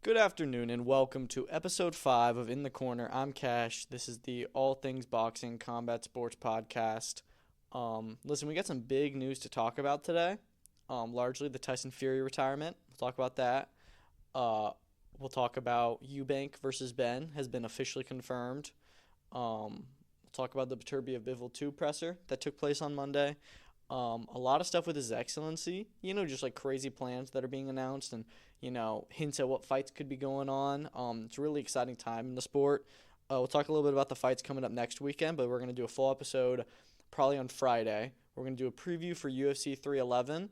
Good afternoon and welcome to episode 5 of In the Corner. I'm Cash. This is the All Things Boxing Combat Sports podcast. Listen, we got some big news to talk about today. Largely the Tyson Fury retirement. We'll talk about that. We'll talk about Eubank versus Benn has been officially confirmed. We'll talk about the Turki Alalshikh 2 presser that took place on Monday. A lot of stuff with His Excellency, just like crazy plans that are being announced and, hints at what fights could be going on. It's a really exciting time in the sport. We'll talk a little bit about the fights coming up next weekend, but we're going to do a full episode probably on Friday. We're going to do a preview for UFC 311,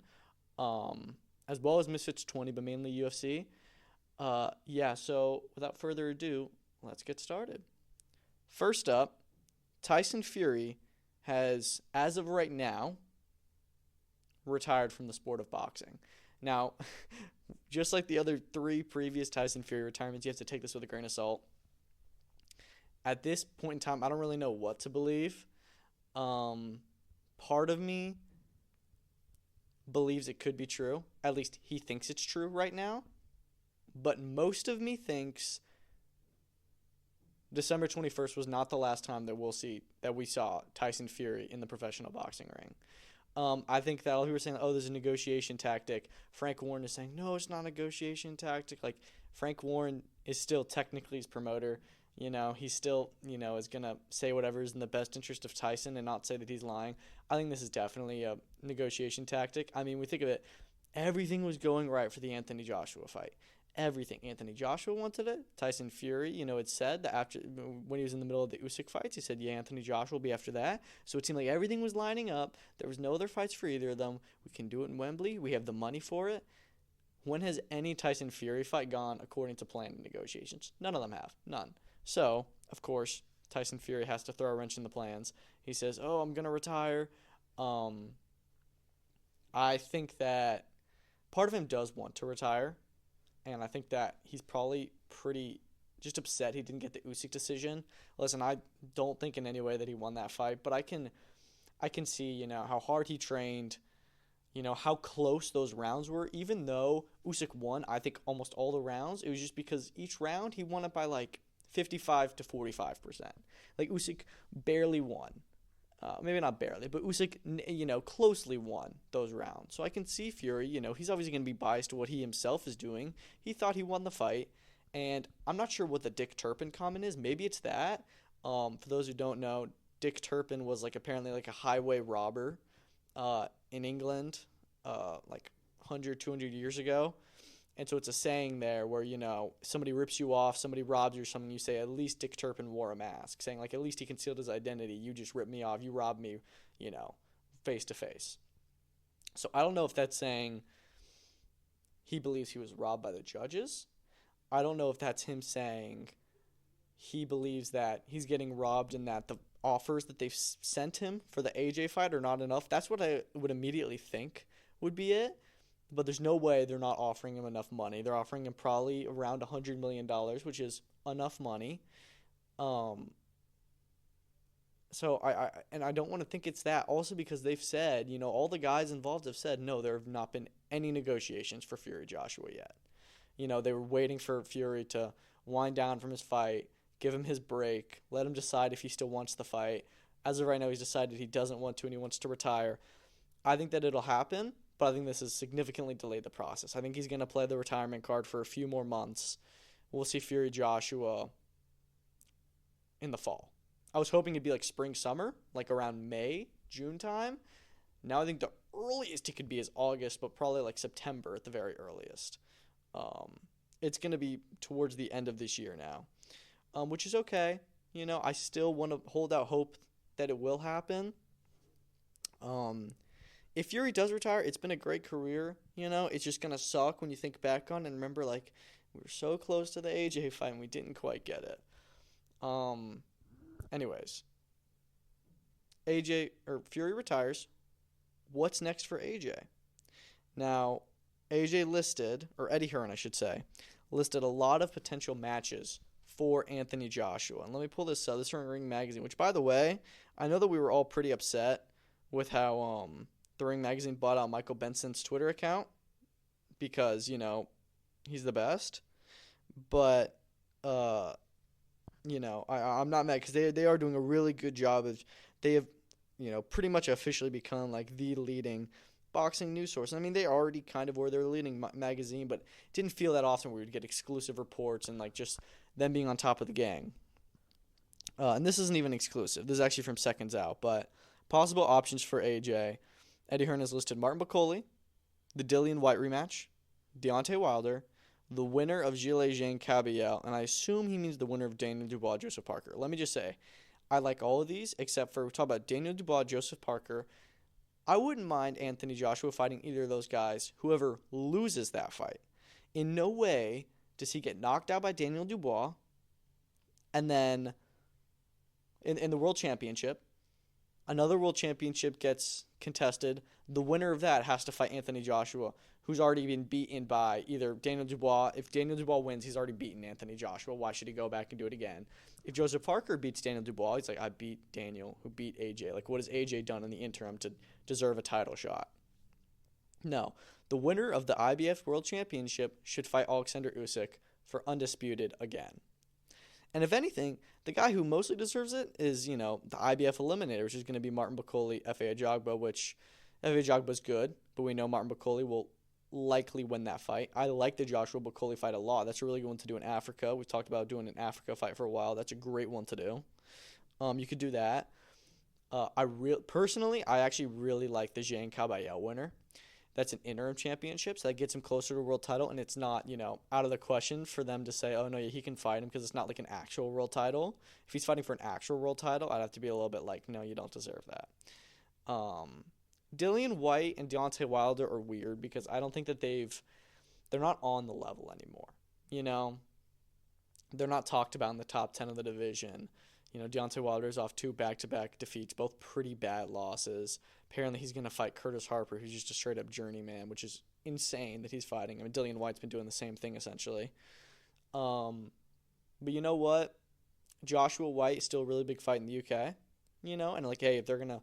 as well as Misfits 20, but mainly UFC. So without further ado, let's get started. First up, Tyson Fury has, as of right now, retired from the sport of boxing. Now, just like the other 3 previous Tyson Fury retirements, you have to take this with a grain of salt. At this point in time, I don't really know what to believe. Part of me believes it could be true. At least he thinks it's true right now. But most of me thinks December 21st was not the last time that we saw Tyson Fury in the professional boxing ring. I think that all people were saying, there's a negotiation tactic. Frank Warren is saying, no, it's not a negotiation tactic. Like, Frank Warren is still technically his promoter. He's still, is going to say whatever is in the best interest of Tyson and not say that he's lying. I think this is definitely a negotiation tactic. I mean, we think of it, everything was going right for the Anthony Joshua fight. Everything. Anthony Joshua wanted it. Tyson Fury, had said that after when he was in the middle of the Usyk fights, he said, Anthony Joshua will be after that. So it seemed like everything was lining up. There was no other fights for either of them. We can do it in Wembley. We have the money for it. When has any Tyson Fury fight gone according to plan in negotiations? None of them have. None. So, of course, Tyson Fury has to throw a wrench in the plans. He says, I'm going to retire. I think that part of him does want to retire. And I think that he's probably pretty just upset he didn't get the Usyk decision. Listen, I don't think in any way that he won that fight, but I can see, how hard he trained, how close those rounds were. Even though Usyk won, I think almost all the rounds, it was just because each round he won it by like 55 to 45%. Like Usyk barely won. Maybe not barely, but Usyk, closely won those rounds. So I can see Fury, he's obviously going to be biased to what he himself is doing. He thought he won the fight, and I'm not sure what the Dick Turpin comment is. Maybe it's that. For those who don't know, Dick Turpin was apparently a highway robber in England like 100, 200 years ago. And so it's a saying there where, somebody rips you off, somebody robs you or something, you say, at least Dick Turpin wore a mask, saying, at least he concealed his identity. You just ripped me off. You robbed me, face to face. So I don't know if that's saying he believes he was robbed by the judges. I don't know if that's him saying he believes that he's getting robbed and that the offers that they've sent him for the AJ fight are not enough. That's what I would immediately think would be it. But there's no way they're not offering him enough money. They're offering him probably around $100 million, which is enough money. So I don't want to think it's that. Also because they've said, all the guys involved have said, no, there have not been any negotiations for Fury Joshua yet. They were waiting for Fury to wind down from his fight, give him his break, let him decide if he still wants the fight. As of right now, he's decided he doesn't want to and he wants to retire. I think that it'll happen. But I think this has significantly delayed the process. I think he's going to play the retirement card for a few more months. We'll see Fury Joshua in the fall. I was hoping it'd be spring, summer, around May, June time. Now I think the earliest he could be is August, but probably September at the very earliest. It's going to be towards the end of this year now, which is okay. I still want to hold out hope that it will happen. If Fury does retire, it's been a great career, It's just going to suck when you think back on and remember, we were so close to the AJ fight and we didn't quite get it. Anyways, Fury retires. What's next for AJ? Now, AJ Eddie Hearn, I should say, listed a lot of potential matches for Anthony Joshua. And let me pull this up. This is from Ring Magazine, which, by the way, I know that we were all pretty upset with how the Ring Magazine bought out Michael Benson's Twitter account because, he's the best. but uh, I'm not mad because they are doing a really good job of they have pretty much officially become like the leading boxing news source. I mean, they already kind of were their leading magazine, but it didn't feel that often where we'd get exclusive reports and like just them being on top of the gang. And this isn't even exclusive. This is actually from Seconds Out. But possible options for AJ. Eddie Hearn has listed Martin Bakoli, the Dillian White rematch, Deontay Wilder, the winner of Gilles Jean Caballel, and I assume he means the winner of Daniel Dubois, Joseph Parker. Let me just say, I like all of these except for we talk about Daniel Dubois, Joseph Parker. I wouldn't mind Anthony Joshua fighting either of those guys, whoever loses that fight. In no way does he get knocked out by Daniel Dubois, and then in the World Championship, another World Championship gets contested. The winner of that has to fight Anthony Joshua, who's already been beaten by either Daniel Dubois. If Daniel Dubois wins, he's already beaten Anthony Joshua. Why should he go back and do it again? If Joseph Parker beats Daniel Dubois, he's like, I beat Daniel, who beat AJ. Like, what has AJ done in the interim to deserve a title shot? No. The winner of the IBF World Championship should fight Alexander Usyk for undisputed again. And if anything, the guy who mostly deserves it is, the IBF Eliminator, which is going to be Martin Bakoli, F.A. Ajagba, which F.A. Ajagba's good, but we know Martin Bakoli will likely win that fight. I like the Joshua Bakoli fight a lot. That's a really good one to do in Africa. We've talked about doing an Africa fight for a while. That's a great one to do. You could do that. Personally, I actually really like the Jean Caballel winner. That's an interim championship, so that gets him closer to a world title, and it's not, out of the question for them to say, oh, no, yeah, he can fight him because it's not like an actual world title. If he's fighting for an actual world title, I'd have to be a little bit like, no, you don't deserve that. Dillian White and Deontay Wilder are weird because I don't think that they're not on the level anymore, They're not talked about in the top 10 of the division. Deontay Wilder's off 2 back-to-back defeats, both pretty bad losses. Apparently, he's going to fight Curtis Harper, who's just a straight-up journeyman, which is insane that he's fighting. I mean, Dillian White's been doing the same thing, essentially. But you know what? Joshua White is still a really big fight in the UK, And, hey, if they're going to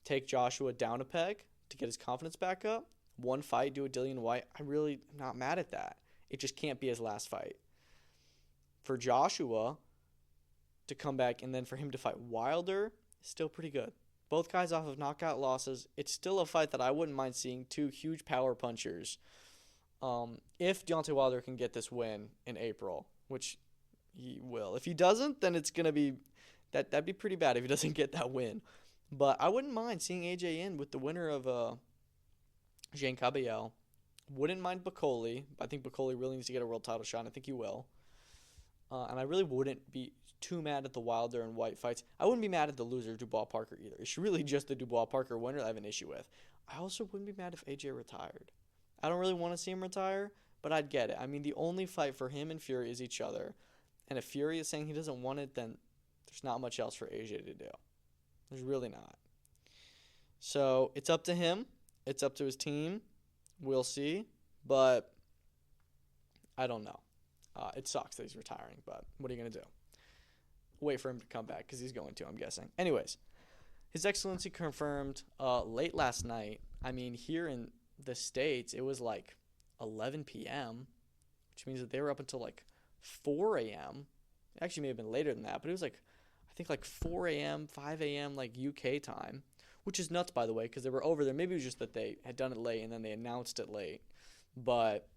take Joshua down a peg to get his confidence back up, one fight, do a Dillian White, I'm really not mad at that. It just can't be his last fight. For Joshua to come back and then for him to fight Wilder is still pretty good. Both guys off of knockout losses. It's still a fight that I wouldn't mind seeing two huge power punchers. If Deontay Wilder can get this win in April, which he will. If he doesn't, then it's going to be that'd be pretty bad if he doesn't get that win. But I wouldn't mind seeing AJ in with the winner of Jean Caballel. Wouldn't mind Bakoli. I think Bakoli really needs to get a world title shot, and I think he will. And I really wouldn't be too mad at the Wilder and White fights. I wouldn't be mad at the loser, Dubois Parker, either. It's really just the Dubois Parker winner that I have an issue with. I also wouldn't be mad if AJ retired. I don't really want to see him retire, but I'd get it. I mean, the only fight for him and Fury is each other. And if Fury is saying he doesn't want it, then there's not much else for AJ to do. There's really not. So it's up to him. It's up to his team. We'll see. But I don't know. It sucks that he's retiring, but what are you going to do? Wait for him to come back because he's going to, I'm guessing. Anyways, His Excellency confirmed late last night. I mean, here in the States, it was like 11 p.m., which means that they were up until like 4 a.m. It actually may have been later than that, but it was like, I think like 4 a.m., 5 a.m., like UK time, which is nuts, by the way, because they were over there. Maybe it was just that they had done it late and then they announced it late. But,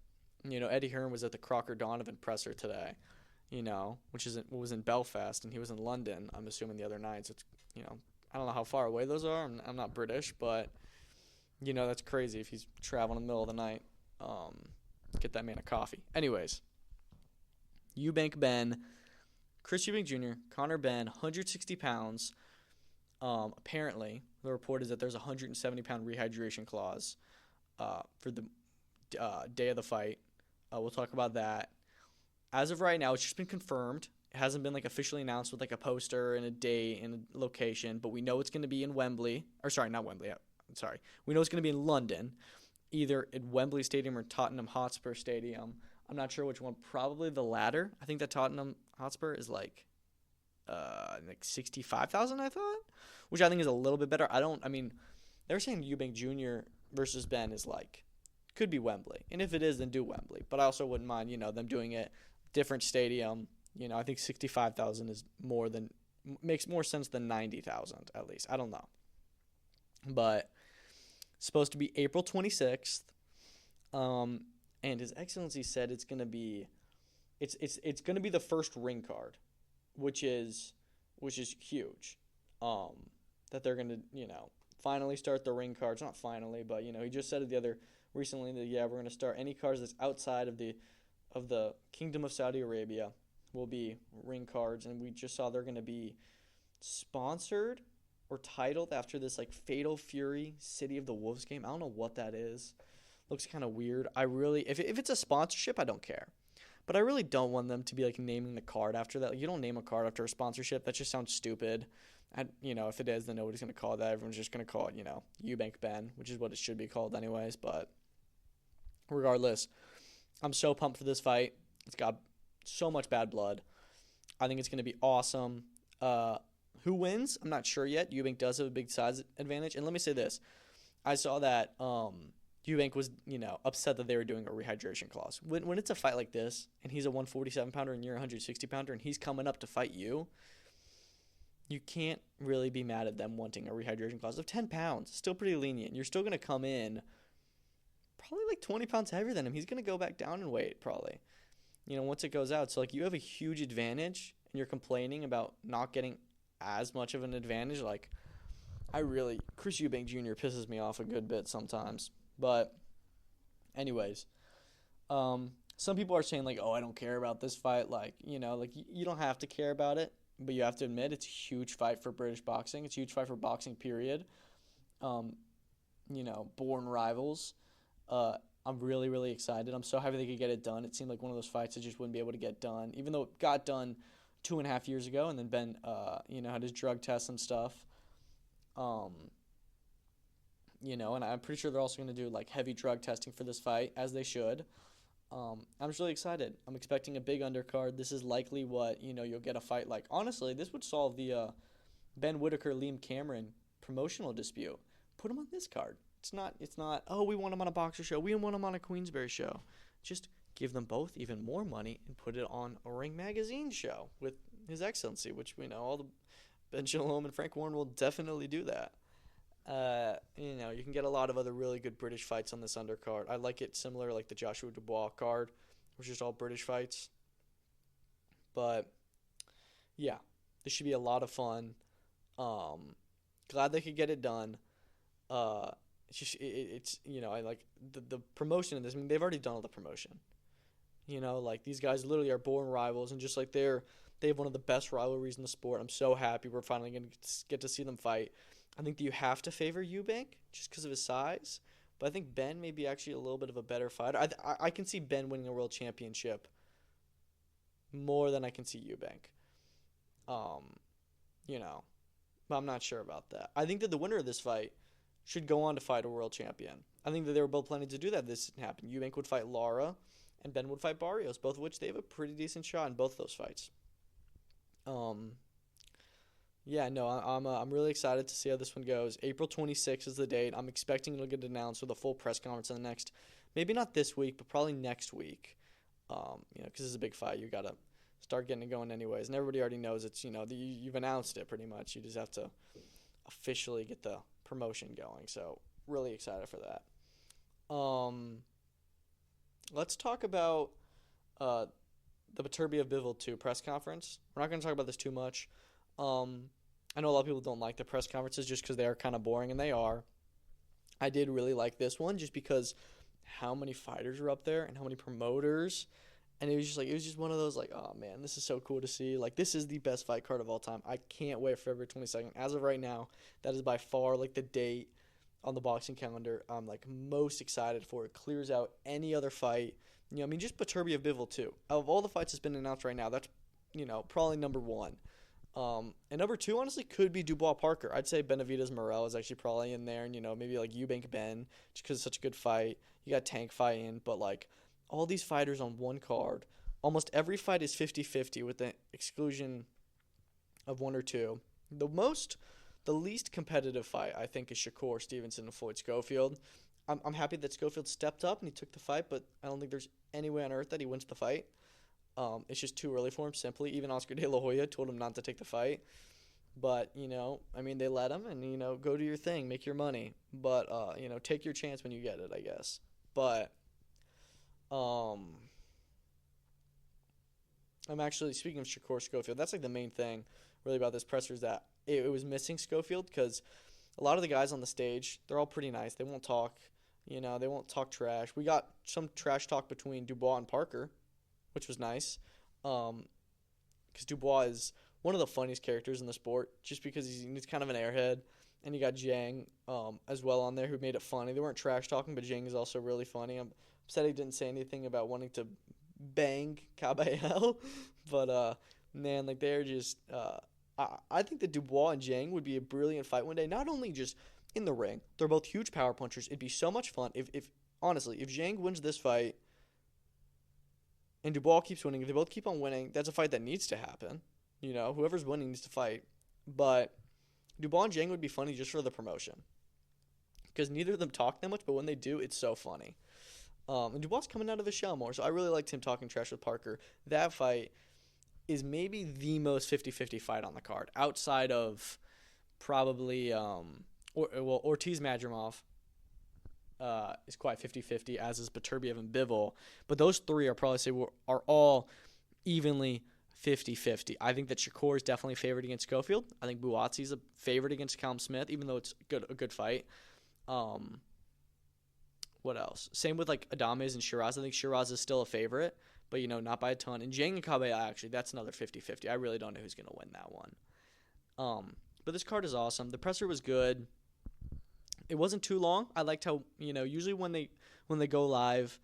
Eddie Hearn was at the Crocker Donovan presser today, which was in Belfast, and he was in London, I'm assuming, the other night. So it's, I don't know how far away those are. I'm not British, but, that's crazy if he's traveling in the middle of the night. Get that man a coffee. Anyways, Eubank Benn, Chris Eubank Jr., Conor Benn, 160 pounds. Apparently, the report is that there's a 170-pound rehydration clause for the day of the fight. We'll talk about that. As of right now, it's just been confirmed. It hasn't been officially announced with a poster and a date and a location, but we know it's going to be in Wembley. Or sorry, not Wembley. Sorry. We know it's going to be in London, either at Wembley Stadium or Tottenham Hotspur Stadium. I'm not sure which one. Probably the latter. I think that Tottenham Hotspur is like 65,000, I thought, which I think is a little bit better. They were saying Eubank Jr. versus Benn is could be Wembley. And if it is, then do Wembley. But I also wouldn't mind, them doing it different stadium. I think 65,000 makes more sense than 90,000 at least. I don't know. But it's supposed to be April 26th. And His Excellency said it's going to be going to be the first ring card, which is huge. That they're going to, finally start the ring cards. Not finally, but he just said it recently that we're going to start any cards that's outside of the Kingdom of Saudi Arabia will be ring cards, and we just saw they're going to be sponsored or titled after this like Fatal Fury City of the Wolves game. I don't know what that is. Looks kind of weird. If it's a sponsorship, I don't care. But I really don't want them to be like naming the card after that. Like, you don't name a card after a sponsorship. That just sounds stupid. If it is, then nobody's going to call it that. Everyone's just going to call it, Eubank Benn, which is what it should be called anyways. But regardless, I'm so pumped for this fight. It's got so much bad blood. I think it's going to be awesome. Who wins? I'm not sure yet. Eubank does have a big size advantage. And let me say this. I saw that Eubank was, upset that they were doing a rehydration clause. When it's a fight like this, and he's a 147-pounder and you're a 160-pounder, and he's coming up to fight you, you can't really be mad at them wanting a rehydration clause of 10 pounds. Still pretty lenient. You're still going to come in probably like 20 pounds heavier than him. He's going to go back down in weight probably, once it goes out. So, like, you have a huge advantage, and you're complaining about not getting as much of an advantage. Like, Chris Eubank Jr. pisses me off a good bit sometimes. But anyways, some people are saying, like, oh, I don't care about this fight. Like, you don't have to care about it, but you have to admit it's a huge fight for British boxing. It's a huge fight for boxing, period. Born rivals. I'm really, really excited. I'm so happy they could get it done. It seemed like one of those fights that just wouldn't be able to get done, even though it got done 2.5 years ago, and then Ben, had his drug tests and stuff. And I'm pretty sure they're also going to do, like, heavy drug testing for this fight, as they should. I'm just really excited. I'm expecting a big undercard. This is likely what, you'll get a fight like. Honestly, this would solve the Ben Whitaker-Liam Cameron promotional dispute. Put him on this card. It's not, oh, we want him on a boxer show. We want him on a Queensberry show. Just give them both even more money and put it on a Ring Magazine show with His Excellency, which we know all the Ben Shalom and Frank Warren will definitely do that. You can get a lot of other really good British fights on this undercard. I like it similar like the Joshua Dubois card, which is all British fights. But yeah, this should be a lot of fun. Glad they could get it done. I like the promotion of this. I mean, they've already done all the promotion. Like, these guys literally are born rivals, and just like they have one of the best rivalries in the sport. I'm so happy we're finally going to get to see them fight. I think that you have to favor Eubank just because of his size, but I think Ben may be actually a little bit of a better fighter. I can see Ben winning a world championship more than I can see Eubank. But I'm not sure about that. I think that the winner of this fight should go on to fight a world champion. I think that they were both planning to do that. This didn't happen. Eubank would fight Lara, and Ben would fight Barrios, both of which they have a pretty decent shot in both of those fights. I'm really excited to see how this one goes. April 26th is the date. I'm expecting it'll get announced with a full press conference in the next, maybe not this week, but probably next week. Because it's a big fight. You got to start getting it going anyways. And everybody already knows it's, you've announced it pretty much. You just have to officially get the promotion going. So really excited for that. Let's talk about the Beterbiev Bivol 2 press conference. We're not going to talk about this too much. I know a lot of people don't like the press conferences just because they are kind of boring, and they are. I did really like this one just because how many fighters were up there and how many promoters. And it was just one of those, like, oh, man, this is so cool to see. Like, this is the best fight card of all time. I can't wait for February 22nd. As of right now, that is by far, like, the date on the boxing calendar I'm, like, most excited for. It clears out any other fight. Just Beterbiev Bivol 2. Of all the fights that's been announced right now, that's, probably number one. And number two, honestly, could be Dubois Parker. I'd say Benavidez Morel is actually probably in there. And, maybe, like, Eubank Ben, just because it's such a good fight. You got Tank fight in, but, like, all these fighters on one card. Almost every fight is 50-50 with the exclusion of one or two. The least competitive fight, I think, is Shakur Stevenson and Floyd Schofield. I'm happy that Schofield stepped up and he took the fight, but I don't think there's any way on earth that he wins the fight. It's just too early for him, simply. Even Oscar De La Hoya told him not to take the fight. But, I mean, they let him, and, go do your thing, make your money. But, take your chance when you get it, I guess. But, I'm actually, speaking of Shakur Schofield, that's, like, the main thing, really, about this presser is that it was missing Schofield, because a lot of the guys on the stage, they're all pretty nice. They won't talk, they won't talk trash. We got some trash talk between Dubois and Parker, which was nice, because Dubois is one of the funniest characters in the sport, just because he's kind of an airhead. And you got Zhang as well on there, who made it funny. They weren't trash talking, but Zhang is also really funny. I'm upset he didn't say anything about wanting to bang Caballero, but man, like, they're just. I think that Dubois and Zhang would be a brilliant fight one day. Not only just in the ring, they're both huge power punchers. It'd be so much fun if honestly, if Zhang wins this fight and Dubois keeps winning, if they both keep on winning, that's a fight that needs to happen. Whoever's winning needs to fight. But Dubois and Zhang would be funny just for the promotion, because neither of them talk that much, but when they do, it's so funny. And Dubois coming out of his shell more, so I really liked him talking trash with Parker. That fight is maybe the most 50-50 fight on the card, outside of probably Ortiz Madrimov is quite 50-50, as is Beterbiev and Bivol. But those three are all evenly 50-50. I think that Shakur is definitely favored against Schofield. I think Buatsi's a favorite against Callum Smith, even though it's a good fight. What else? Same with, like, Adames and Shiraz. I think Shiraz is still a favorite, but, not by a ton. And Zhang and Caballero, actually, that's another 50-50. I really don't know who's going to win that one. But this card is awesome. The presser was good. It wasn't too long. I liked how, usually when they go live,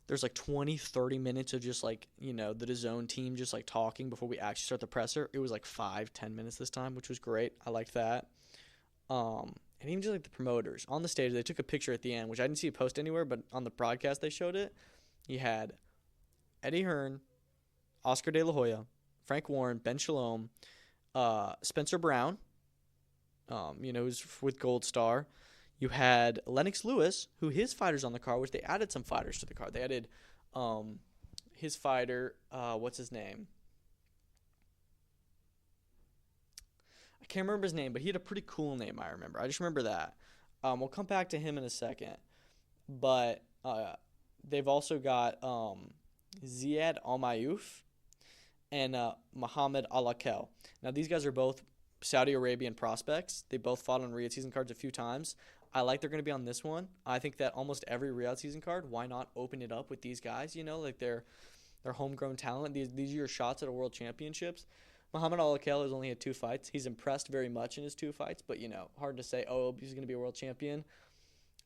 there's like 20, 30 minutes of just, like, the DAZN team just, like, talking before we actually start the presser. It was like 5-10 minutes this time, which was great. I liked that. And even just, like, the promoters on the stage, they took a picture at the end, which I didn't see a post anywhere, but on the broadcast they showed it. You had Eddie Hearn, Oscar De La Hoya, Frank Warren, Ben Shalom, Spencer Brown, who's with Gold Star. You had Lennox Lewis, who his fighter's on the card, which they added some fighters to the card. They added his fighter, what's his name? I can't remember his name, but he had a pretty cool name, I remember. I just remember that. We'll come back to him in a second. But they've also got Ziad Almayouf and Mohamed Alakel. Now, these guys are both Saudi Arabian prospects. They both fought on Riyadh season cards a few times. I like they're going to be on this one. I think that almost every Riyadh season card, why not open it up with these guys? Like, they're homegrown talent. These are your shots at a world championships. Muhammad Alakel has only had 2 fights. He's impressed very much in his 2 fights, but, hard to say, he's going to be a world champion.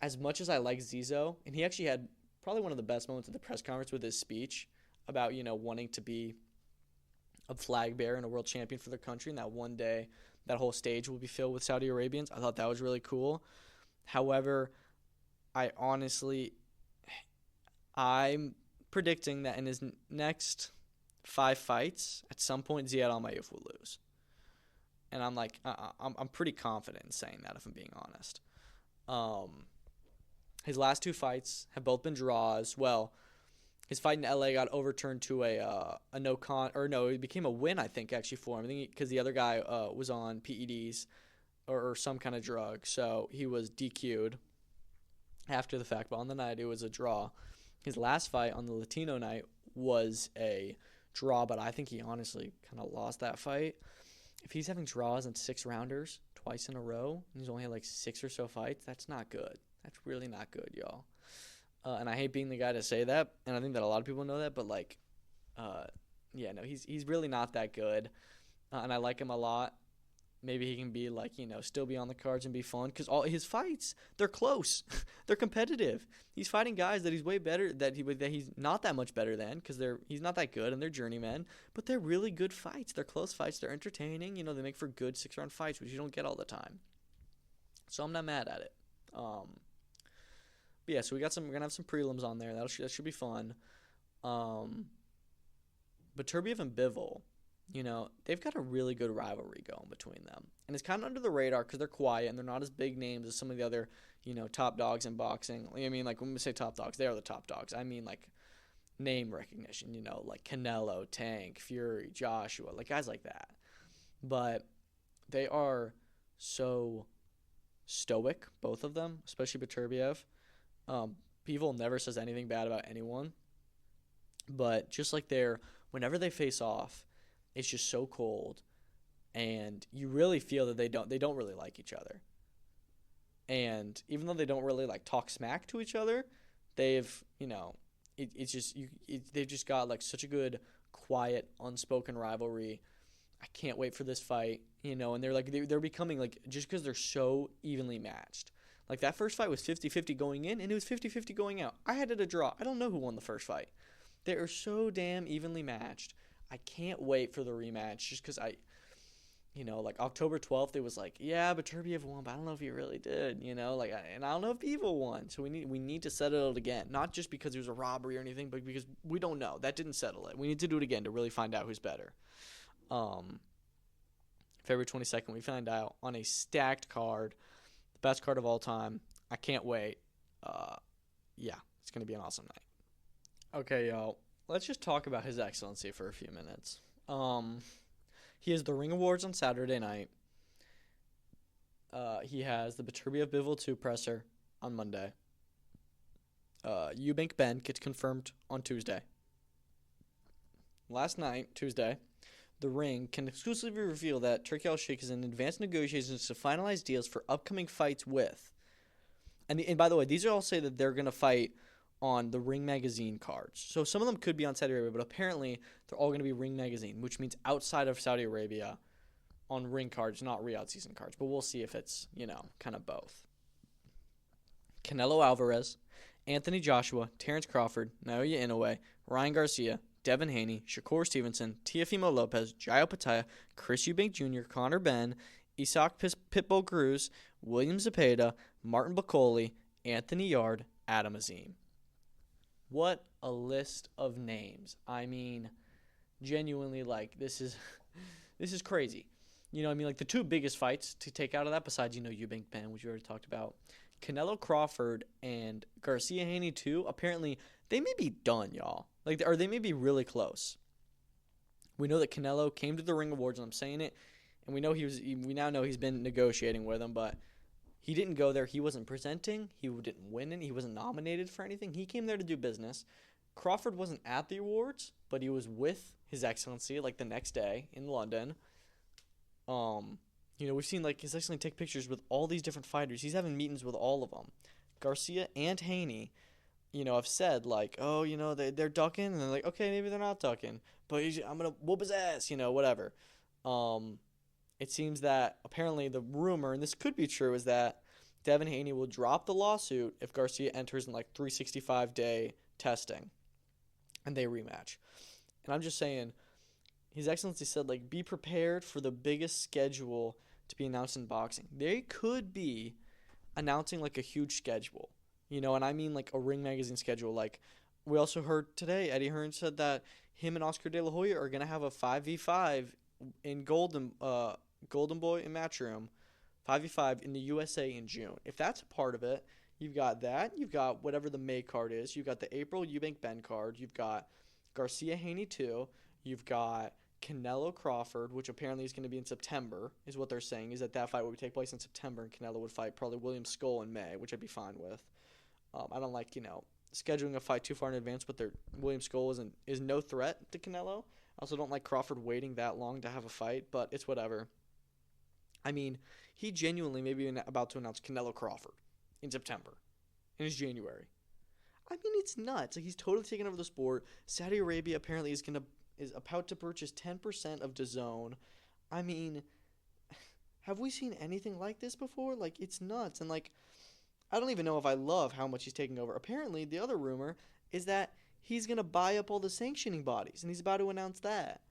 As much as I like Zizo, and he actually had probably one of the best moments at the press conference with his speech about, wanting to be a flag bearer and a world champion for their country, and that one day that whole stage will be filled with Saudi Arabians. I thought that was really cool. However, I'm predicting that in his next 5 fights, at some point Ziad Almayouf will lose. And I'm like, I'm pretty confident in saying that, if I'm being honest. His last 2 fights have both been draws. Well, his fight in LA got overturned to it became a win, I think, actually, for him. I think because the other guy was on PEDs or some kind of drug, so he was DQ'd after the fact. But on the night, it was a draw. His last fight on the Latino night was a draw, but I think he honestly kind of lost that fight. If he's having draws and 6-rounders twice in a row, and he's only had like 6 or so fights, that's not good. That's really not good, y'all. And I hate being the guy to say that, and I think that a lot of people know that, but he's really not that good, and I like him a lot. Maybe he can be still be on the cards and be fun, because all his fights, they're close, they're competitive. He's fighting guys that he's way better, that he's not that much better than, because he's not that good and they're journeymen, but they're really good fights. They're close fights. They're entertaining. They make for good 6-round fights, which you don't get all the time. So I'm not mad at it. But yeah, so we're gonna have some prelims on there. That should be fun. But Beterbiev and Bivol, they've got a really good rivalry going between them. And it's kind of under the radar because they're quiet and they're not as big names as some of the other, top dogs in boxing. I mean, when we say top dogs, they are the top dogs. I mean, name recognition, like Canelo, Tank, Fury, Joshua, like guys like that. But they are so stoic, both of them, especially Beterbiev. People never says anything bad about anyone, but just like whenever they face off, it's just so cold, and you really feel that they don't really like each other. And even though they don't really like talk smack to each other, they've they've just got like such a good, quiet, unspoken rivalry. I can't wait for this fight, and they're becoming like, just because they're so evenly matched. Like that first fight was 50-50 going in, and it was 50-50 going out. I had it a draw. I don't know who won the first fight. They are so damn evenly matched. I can't wait for the rematch, just because like October 12th, it was like, yeah, but Beterbiev won, but I don't know if he really did, and I don't know if Bivol won. So we need to settle it again, not just because it was a robbery or anything, but because we don't know. That didn't settle it. We need to do it again to really find out who's better. February 22nd, we find out on a stacked card, the best card of all time. I can't wait. Yeah, it's going to be an awesome night. Okay, y'all, let's just talk about His Excellency for a few minutes. He has the Ring Awards on Saturday night. He has the Beterbiev Bivol 2 presser on Monday. Eubank Benn gets confirmed on Tuesday. Last night, Tuesday, the Ring can exclusively reveal that Turki Alalshikh is in advanced negotiations to finalize deals for upcoming fights with. And by the way, these all say that they're going to fight on the Ring Magazine cards. So some of them could be on Saudi Arabia, but apparently they're all going to be Ring Magazine, which means outside of Saudi Arabia on Ring cards, not Riyadh season cards. But we'll see if it's, kind of both. Canelo Alvarez, Anthony Joshua, Terrence Crawford, Naoya Inoue, Ryan Garcia, Devin Haney, Shakur Stevenson, Teofimo Lopez, Jairo Pataya, Chris Eubank Jr., Conor Benn, Isaac Pitbull Cruz, William Zepeda, Martin Bacoli, Anthony Yard, Adam Azim. What a list of names. I mean, genuinely, like, this is crazy. Like the two biggest fights to take out of that, besides, Eubank Benn, which we already talked about, Canelo Crawford and Garcia Haney too, apparently they may be done, y'all. Or they may be really close. We know that Canelo came to the Ring Awards, and I'm saying it, and we now know he's been negotiating with them, but he didn't go there. He wasn't presenting. He didn't win it. He wasn't nominated for anything. He came there to do business. Crawford wasn't at the awards, but he was with His Excellency like the next day in London. We've seen like His Excellency take pictures with all these different fighters. He's having meetings with all of them. Garcia and Haney, have said like, oh, they're ducking, and they're like, okay, maybe they're not ducking, but I'm gonna whoop his ass, whatever. It seems that apparently the rumor, and this could be true, is that Devin Haney will drop the lawsuit if Garcia enters in like 365-day testing and they rematch. And I'm just saying, His Excellency said, like, be prepared for the biggest schedule to be announced in boxing. They could be announcing like a huge schedule, and I mean like a Ring Magazine schedule. Like, we also heard today, Eddie Hearn said that him and Oscar De La Hoya are going to have a 5v5 in Golden Boy in Matchroom, 5v5 in the USA in June. If that's a part of it, you've got that. You've got whatever the May card is. You've got the April Eubank Benn card. You've got Garcia Haney 2. You've got Canelo Crawford, which apparently is going to be in September, is what they're saying, is that fight would take place in September, and Canelo would fight probably William Skull in May, which I'd be fine with. I don't like, scheduling a fight too far in advance, but William Skull is no threat to Canelo. I also don't like Crawford waiting that long to have a fight, but it's whatever. I mean, he genuinely may be about to announce Canelo Crawford in September, and it's January. I mean, it's nuts. Like, he's totally taken over the sport. Saudi Arabia apparently is about to purchase 10% of DAZN. I mean, have we seen anything like this before? Like, it's nuts. And, like, I don't even know if I love how much he's taking over. Apparently, the other rumor is that he's going to buy up all the sanctioning bodies, and he's about to announce that.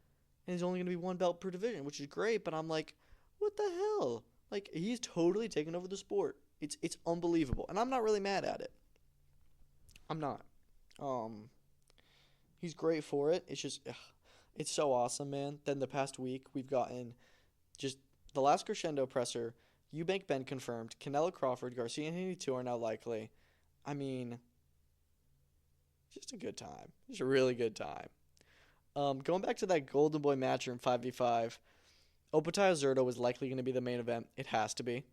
And there's only going to be one belt per division, which is great, but I'm like, what the hell? Like, he's totally taken over the sport. It's unbelievable, and I'm not really mad at it. I'm not. He's great for it. It's just, it's so awesome, man. Then the past week, we've gotten just the last crescendo presser, Eubank Benn confirmed, Canelo Crawford, Garcia and Haney 2 are now likely. I mean, Just a good time. Just a really good time. Going back to that Golden Boy match in 5v5, Opetaya Zerto was likely going to be the main event. It has to be.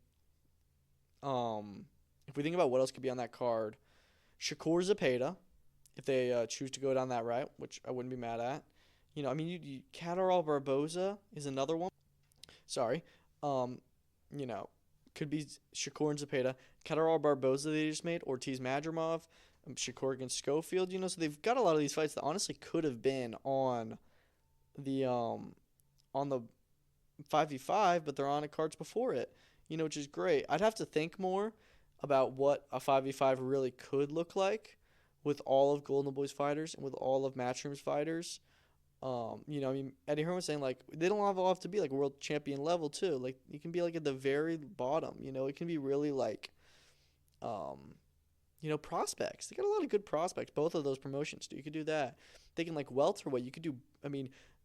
If we think about what else could be on that card, Shakur Zepeda, if they choose to go down that route, which I wouldn't be mad at. Catterall Barboza is another one. Sorry. Could be Shakur and Zepeda. Catterall Barboza they just made, Ortiz Madrimov, Shakur against Schofield. So they've got a lot of these fights that honestly could have been on the 5v5, but they're on the cards before it, which is great. I'd have to think more about what a 5v5 really could look like with all of Golden Boy's fighters and with all of Matchroom's fighters. Eddie Hearn was saying, like, they don't all have to be, like, world champion level, too. Like, you can be, like, at the very bottom, it can be really, like, prospects. They got a lot of good prospects, both of those promotions, too. You could do that. They can, like, welterweight. You could do,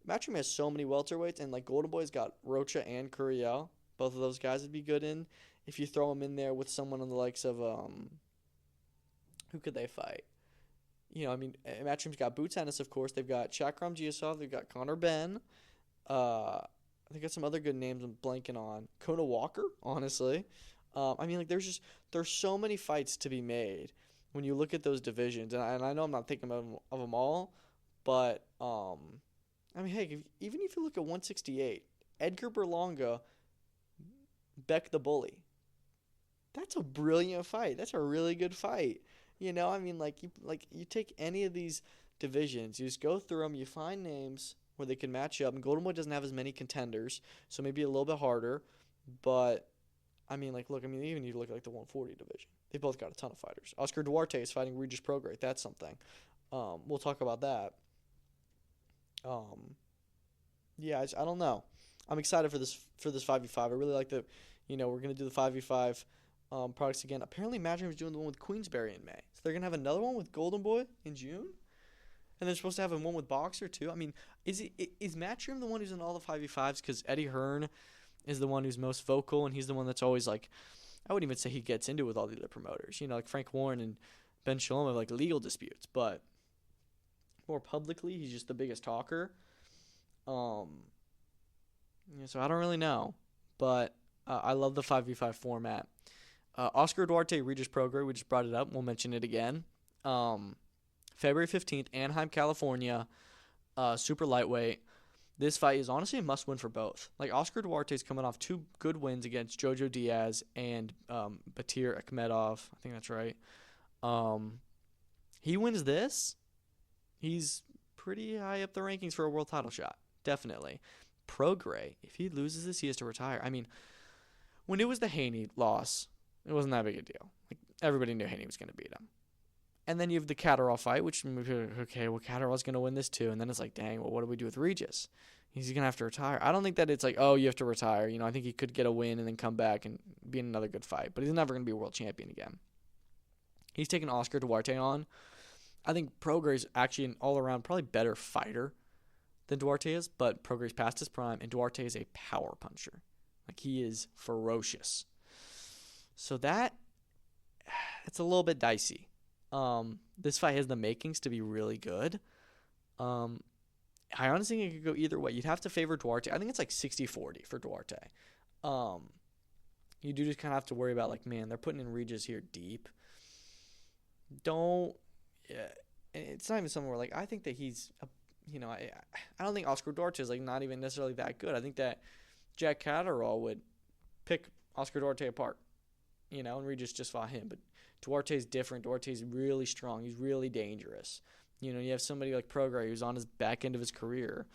Matchroom has so many welterweights, and, like, Golden Boy's got Rocha and Curiel. Both of those guys would be good in. If you throw them in there with someone on the likes of, who could they fight? Matchroom's got Boots Ennis, of course. They've got Shakram Giasov. They've got Connor Benn. They got some other good names I'm blanking on. Kona Walker, honestly. There's so many fights to be made when you look at those divisions. And I know I'm not thinking of them all, but, even if you look at 168, Edgar Berlanga, Beck the Bully. That's a brilliant fight. That's a really good fight. You take any of these divisions, you just go through them, you find names where they can match up. And Golden Boy doesn't have as many contenders, so maybe a little bit harder. But, even you look at, like, the 140 division. They've both got a ton of fighters. Oscar Duarte is fighting Regis Prograis. That's something. We'll talk about that. I don't know. I'm excited for this 5v5. I really like the, we're going to do the 5v5 products again. Apparently, Matchroom is doing the one with Queensberry in May. So they're going to have another one with Golden Boy in June? And they're supposed to have one with Boxer, too? Is Matchroom the one who's in all the 5v5s? Because Eddie Hearn is the one who's most vocal, and he's the one that's always, like, I wouldn't even say he gets into with all the other promoters. Like Frank Warren and Ben Shalom have, like, legal disputes. But more publicly, he's just the biggest talker. So I don't really know. But I love the 5v5 format. Oscar Duarte, Regis Prograis, we just brought it up. We'll mention it again. February 15th, Anaheim, California, super lightweight. This fight is honestly a must-win for both. Like, Oscar Duarte's coming off 2 good wins against Jojo Diaz and Batir Akhmedov. I think that's right. He wins this, he's pretty high up the rankings for a world title shot. Definitely. Prograis, if he loses this, he has to retire. When it was the Haney loss, it wasn't that big a deal. Like, everybody knew Haney was going to beat him. And then you have the Catterall fight, which, okay, well, Catterall's going to win this too. And then it's like, dang, well, what do we do with Regis? He's going to have to retire. I don't think that it's like, oh, you have to retire. I think he could get a win and then come back and be in another good fight. But he's never going to be a world champion again. He's taking Oscar Duarte on. I think Prograis is actually an all-around probably better fighter than Duarte is. But Prograis past his prime, and Duarte is a power puncher. Like, he is ferocious. So it's a little bit dicey. This fight has the makings to be really good. I honestly think it could go either way. You'd have to favor Duarte. I think it's like 60-40 for Duarte. You do just kind of have to worry about, like, man, they're putting in Regis here deep. It's not even somewhere like, I think that he's, I don't think Oscar Duarte is, like, not even necessarily that good. I think that Jack Catterall would pick Oscar Duarte apart, and Regis just fought him. But Duarte's different. Duarte's really strong. He's really dangerous. You have somebody like Prograis who's on his back end of his career.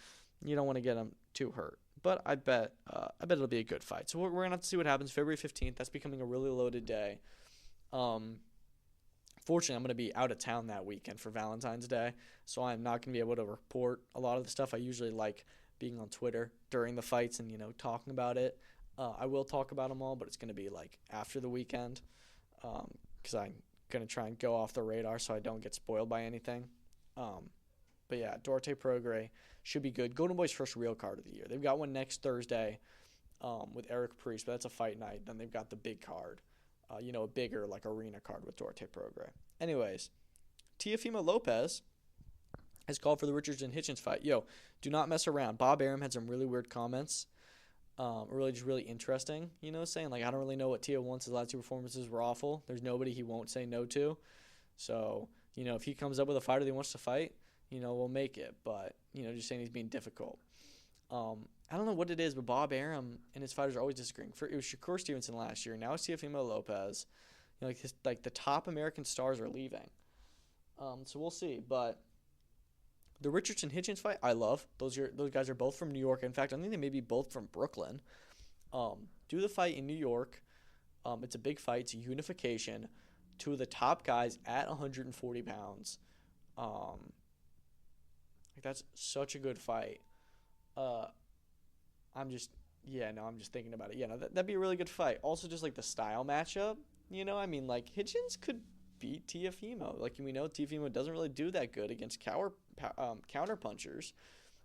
You don't want to get him too hurt. But I bet it'll be a good fight. So we're going to have to see what happens February 15th. That's becoming a really loaded day. Fortunately, I'm going to be out of town that weekend for Valentine's Day, so I'm not going to be able to report a lot of the stuff. I usually like being on Twitter during the fights and, talking about it. I will talk about them all, but it's going to be, like, after the weekend because I'm going to try and go off the radar so I don't get spoiled by anything. But, yeah, Duarte Prograis should be good. Golden Boy's first real card of the year. They've got one next Thursday with Eric Priest, but that's a fight night. Then they've got the big card, a bigger, like, arena card with Duarte Prograis. Anyways, Teofimo Lopez has called for the Richardson Hitchens fight. Yo, do not mess around. Bob Arum had some really weird comments. Really interesting, saying, like, I don't really know what Tio wants. His last two performances were awful. There's nobody he won't say no to. So, if he comes up with a fighter that he wants to fight, we'll make it. But, just saying he's being difficult. I don't know what it is, but Bob Arum and his fighters are always disagreeing. It was Shakur Stevenson last year. Now it's Teofimo Lopez. The top American stars are leaving. So we'll see. But the Richardson Hitchens fight, I love. Those guys are both from New York. In fact, I think they may be both from Brooklyn. Do the fight in New York. It's a big fight. It's a unification. Two of the top guys at 140 pounds. That's such a good fight. I'm just thinking about it. Yeah, no, that'd be a really good fight. Also, just like the style matchup. Hitchens could beat Teofimo. Like, we know Teofimo doesn't really do that good against counter punchers.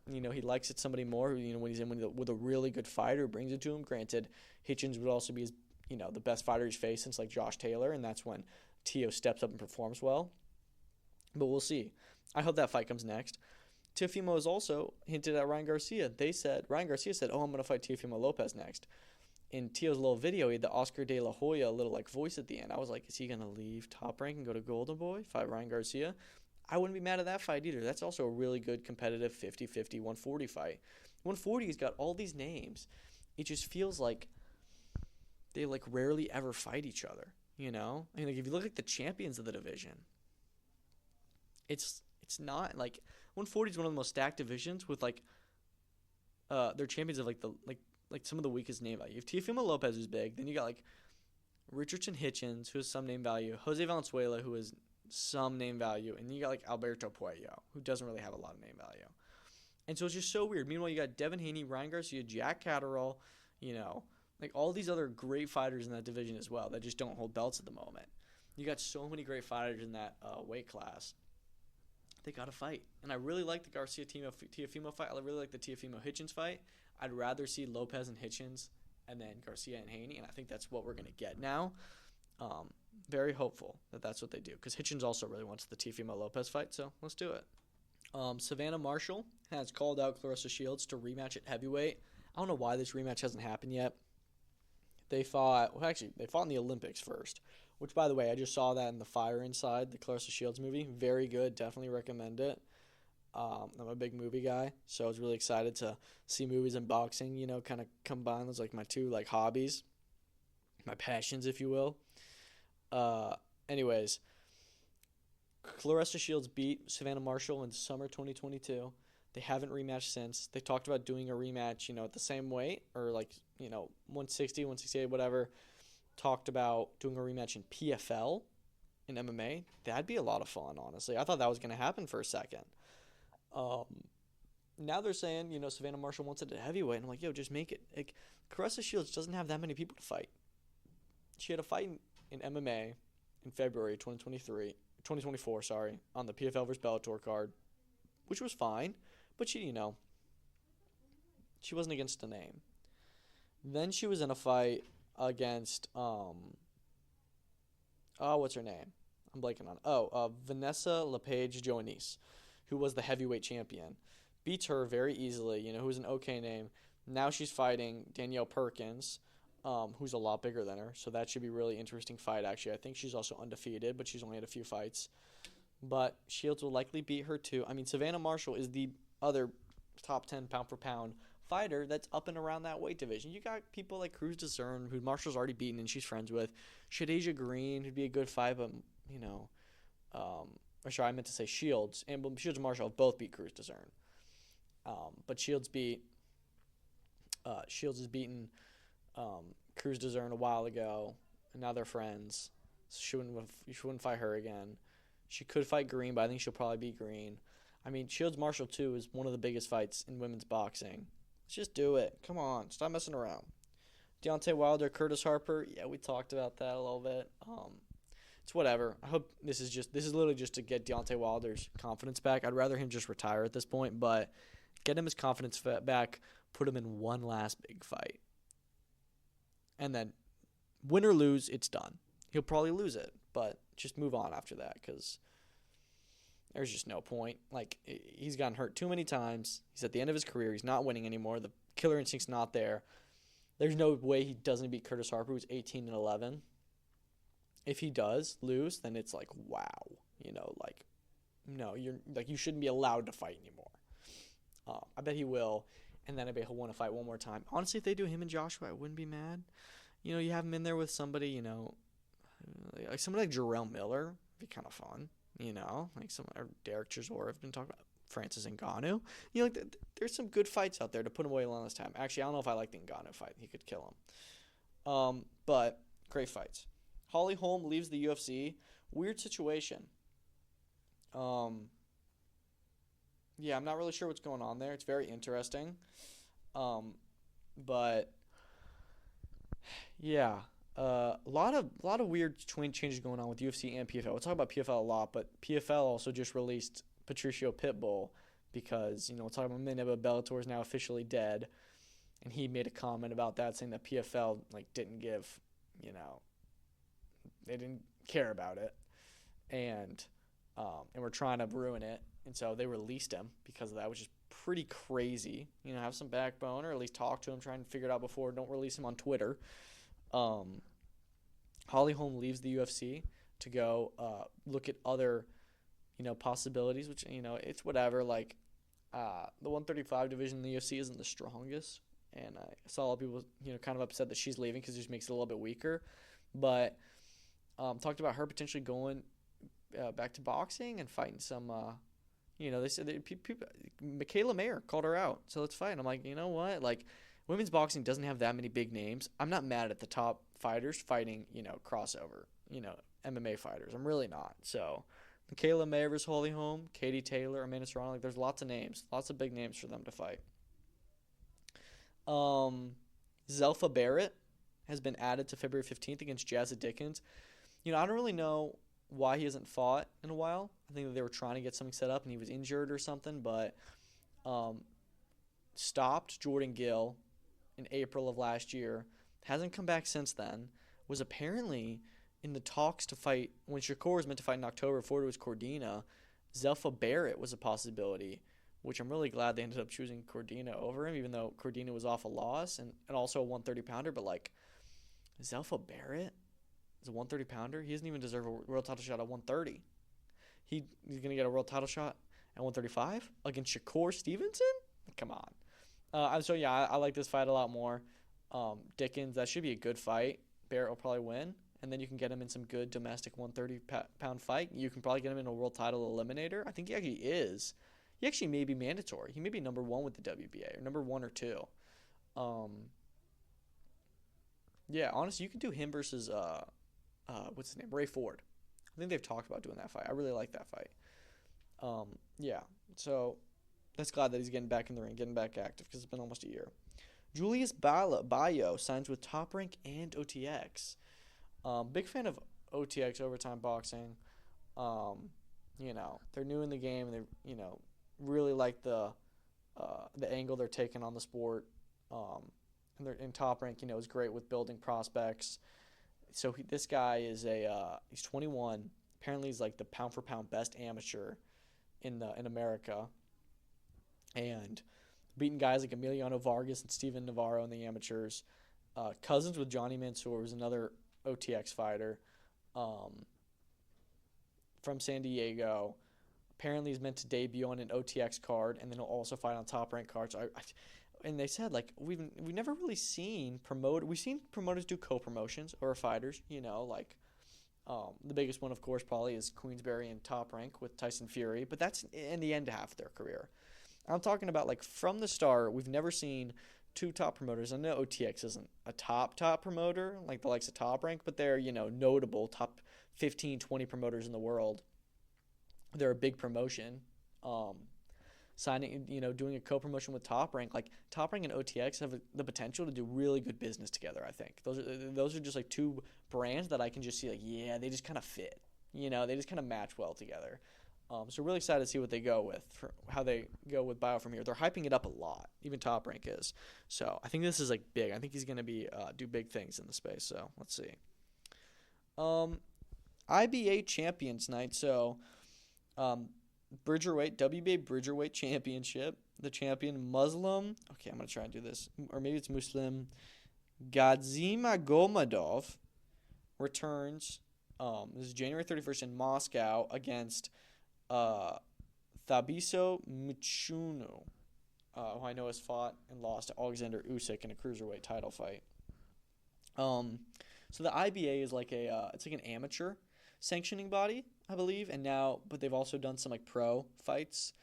He likes it somebody more who, when he's in with a really good fighter, brings it to him. Granted, Hitchens would also be his, the best fighter he's faced since like Josh Taylor, and that's when Teo steps up and performs well. But we'll see. I hope that fight comes next. Teofimo has also hinted at Ryan Garcia. Ryan Garcia said, I'm going to fight Teofimo Lopez next. In Teo's little video, he had the Oscar De La Hoya little like voice at the end. I was like, is he going to leave Top Rank and go to Golden Boy, fight Ryan Garcia? I wouldn't be mad at that fight either. That's also a really good competitive 50-50, 140 fight. 140's got all these names. It just feels like they like rarely ever fight each other, like if you look at the champions of the division, it's not like 140 is one of the most stacked divisions with like they're champions of like some of the weakest name value. If Teofimo Lopez is big, then you got like Richardson Hitchens, who has some name value, Jose Valenzuela, who has some name value, and you got like Alberto Puello, who doesn't really have a lot of name value. And so it's just so weird. Meanwhile, you got Devin Haney, Ryan Garcia, Jack Catterall, like all these other great fighters in that division as well that just don't hold belts at the moment. You got so many great fighters in that weight class. They got to fight. And I really like the Garcia-Teofimo fight. I really like the Teofimo-Hitchens fight. I'd rather see Lopez and Hitchens and then Garcia and Haney, and I think that's what we're going to get now. Very hopeful that that's what they do, because Hitchens also really wants the Teofimo-Lopez fight, so let's do it. Savannah Marshall has called out Claressa Shields to rematch at heavyweight. I don't know why this rematch hasn't happened yet. They fought in the Olympics first, which, by the way, I just saw that in The Fire Inside, the Claressa Shields movie. Very good. Definitely recommend it. I'm a big movie guy, so I was really excited to see movies and boxing, kind of combine those, like, my two, like, hobbies, my passions, if you will. Anyways, Claressa Shields beat Savannah Marshall in summer 2022. They haven't rematched since. They talked about doing a rematch, at the same weight, or, 160, 168, whatever. Talked about doing a rematch in PFL, in MMA. That'd be a lot of fun, honestly. I thought that was going to happen for a second. Now they're saying, Savannah Marshall wants it at heavyweight. And I'm like, just make it. Like, Claressa Shields doesn't have that many people to fight. She had a fight in MMA in February 2024, on the PFL vs. Bellator card, which was fine. But she, she wasn't against a name. Then she was in a fight against, what's her name? I'm blanking on. Vanessa LePage Joannis, who was the heavyweight champion. Beats her very easily, who's an okay name. Now she's fighting Danielle Perkins, who's a lot bigger than her. So that should be a really interesting fight, actually. I think she's also undefeated, but she's only had a few fights. But Shields will likely beat her, too. I mean, Savannah Marshall is the other top 10 pound-for-pound fighter that's up and around that weight division. You got people like Cruz Discern, who Marshall's already beaten and she's friends with. Shadeja Green, who'd be a good fight, but, I meant to say Shields. And Shields and Marshall have both beat Cruz Discern. But Shields has beaten Cruz Discern a while ago, and now they're friends. So she wouldn't fight her again. She could fight Green, but I think she'll probably beat Green. I mean, Shields Marshall, too, is one of the biggest fights in women's boxing. Let's just do it. Come on. Stop messing around. Deontay Wilder, Curtis Harper. Yeah, we talked about that a little bit. It's whatever. I hope this is literally just to get Deontay Wilder's confidence back. I'd rather him just retire at this point, but get him his confidence back, put him in one last big fight. And then win or lose, it's done. He'll probably lose it, but just move on after that, because there's just no point. Like, he's gotten hurt too many times. He's at the end of his career. He's not winning anymore. The killer instinct's not there. There's no way he doesn't beat Curtis Harper, who's 18-11. If he does lose, then it's like, wow. Like, no, you shouldn't be allowed to fight anymore. I bet he will, and then I bet he'll want to fight one more time. Honestly, if they do him and Joshua, I wouldn't be mad. You have him in there with somebody, like somebody like Jarrell Miller. It'd be kind of fun. Like or Derek Chisora have been talking about, Francis Ngannou. There's some good fights out there to put him away a long time. Actually, I don't know if I like the Ngannou fight. He could kill him. But great fights. Holly Holm leaves the UFC. Weird situation. Yeah, I'm not really sure what's going on there. It's very interesting. But yeah, a lot of weird changes going on with UFC and PFL. We'll talk about PFL a lot, but PFL also just released Patricio Pitbull because we'll talk about a minute, but Bellator is now officially dead, and he made a comment about that, saying that PFL didn't give, they didn't care about it, and we're trying to ruin it, and so they released him because of that, which is pretty crazy. Have some backbone, or at least talk to him, try and figure it out before. Don't release him on Twitter. Holly Holm leaves the UFC to go look at other, possibilities, which, it's whatever. Like, the 135 division in the UFC isn't the strongest, and I saw a lot of people, kind of upset that she's leaving because it just makes it a little bit weaker. But talked about her potentially going back to boxing and fighting some, they said people, Michaela Mayer called her out, so let's fight. And I'm like, you know what? Like, women's boxing doesn't have that many big names. I'm not mad at the top fighters fighting, crossover, MMA fighters. I'm really not. So, Michaela Mayer versus Holly Holm, Katie Taylor, Amanda Serrano. There's lots of names, lots of big names for them to fight. Zelfa Barrett has been added to February 15th against Jazza Dickens. I don't really know why he hasn't fought in a while. I think that they were trying to get something set up and he was injured or something, but stopped Jordan Gill in April of last year. Hasn't come back since then. Was apparently in the talks to fight when Shakur was meant to fight in October before it was Cordina. Zelfa Barrett was a possibility, which I'm really glad they ended up choosing Cordina over him, even though Cordina was off a loss and also a 130-pounder. But, Zelfa Barrett is a 130-pounder. He doesn't even deserve a world title shot at 130. He's going to get a world title shot at 135 against Shakur Stevenson? Come on. I like this fight a lot more. Dickens, that should be a good fight. Barrett will probably win. And then you can get him in some good domestic 130-pound fight. You can probably get him in a world title eliminator. I think he actually is. He actually may be mandatory. He may be number 1 with the WBA, or number 1 or 2. Yeah, honestly, you can do him versus, what's his name? Ray Ford. I think they've talked about doing that fight. I really like that fight. Yeah, so that's glad that he's getting back in the ring, getting back active, because it's been almost a year. Julius Bayo signs with Top Rank and OTX. Big fan of OTX, Overtime Boxing. They're new in the game, and they, really like the angle they're taking on the sport. And they're in Top Rank, is great with building prospects. So this guy is he's 21. Apparently, he's like the pound for pound best amateur in America, and beating guys like Emiliano Vargas and Steven Navarro in the amateurs. Cousins with Johnny Mansour, who's another OTX fighter from San Diego. Apparently, he's meant to debut on an OTX card, and then he'll also fight on Top Rank cards. And they said, we've never really seen we've seen promoters do co-promotions or fighters, the biggest one, of course, probably is Queensberry and Top Rank with Tyson Fury, but that's in the end half of their career. I'm talking about, from the start, we've never seen two top promoters. I know OTX isn't a top promoter, like the likes of Top Rank, but they're, notable top 15, 20 promoters in the world. They're a big promotion. Signing, doing a co-promotion with Top Rank, Top Rank and OTX have the potential to do really good business together. I think those are just two brands that I can just see they just kind of fit. They just kind of match well together. So really excited to see what they go with, for how they go with Bio from here. They're hyping it up a lot. Even Top Rank is. So I think this is big. I think he's gonna be do big things in the space. So let's see. IBA Champions Night. So Bridgerweight, WBA Bridgerweight Championship. The champion, Muslim. Okay, I'm going to try and do this. Or maybe it's Muslim. Gadzhimagomedov returns. This is January 31st in Moscow against Thabiso Michuno, who I know has fought and lost to Alexander Usyk in a cruiserweight title fight. So the IBA is like it's like an amateur sanctioning body, I believe, but they've also done some like pro fights.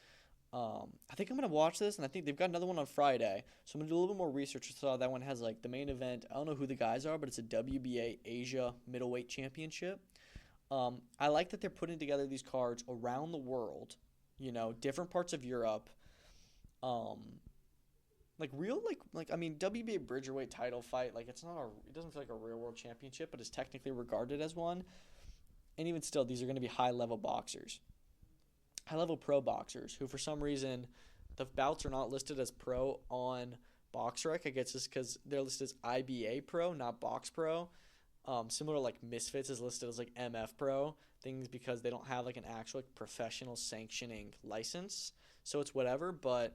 I think I'm gonna watch this, and I think they've got another one on Friday, so I'm gonna do a little bit more research. I saw that one has like the main event. I don't know who the guys are, but it's a WBA Asia Middleweight Championship. I like that they're putting together these cards around the world, different parts of Europe. WBA Bridgerweight title fight, like it doesn't feel like a real world championship, but it's technically regarded as one. And even still, these are going to be high-level boxers. High-level pro boxers who, for some reason, the bouts are not listed as pro on BoxRec. I guess it's because they're listed as IBA pro, not Box Pro. Similar to like Misfits is listed as like MF Pro. Things because they don't have like an actual professional sanctioning license. So it's whatever, but...